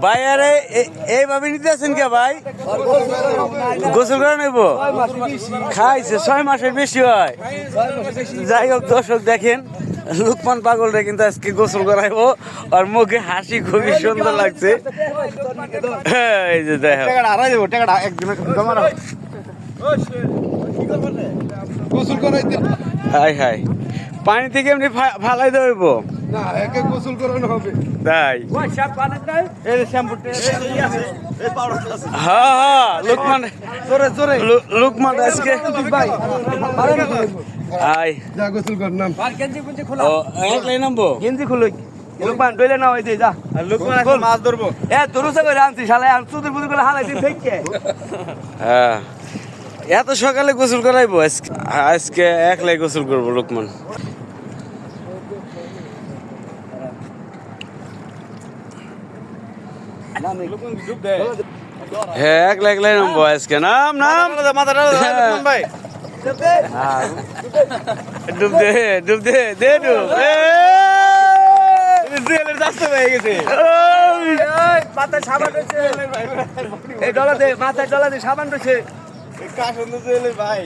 ভাই আরে এইভাবে নিতে আছেন কে ভাই? গোসল করে নেব খাইছে 6 মাসের বেশি হয়। যাই হোক দর্শক দেখেন লুকমান পাগলরে কিন্তু আজকে গোসল করাইবো আর মুখে হাসি খুবই সুন্দর লাগছে। এই যে দেখো হাই হাই পানি থেকে এমনি ফালাই দেবো না একে গোসল করানো হবে তাই। হ্যাঁ হ্যাঁ লুকমান লুকমান আজকে আই যা গোসল কর নাম ও একলাই নামবো গেঞ্জি খুলো লোকমান ডইলে না হইছে যা লুকমান এখন মাছ ধরবো। এ দরুসা করে আনছি শালা আর চুদের বুদের করে হালাই দিন ফেকে হ্যাঁ এত সকালে গোসল করাইবো আজকে? আজকে একলাই গোসল করবো লুকমান। হ্যাঁ একলা একলাই নামবো আজকে। নাম নাম ভাই ডুব দে ডুব দে দে ডুব মাথায় সাবান রয়েছে এই ডলা দে মাথায় ডলা দে সাবান রয়েছে ভাই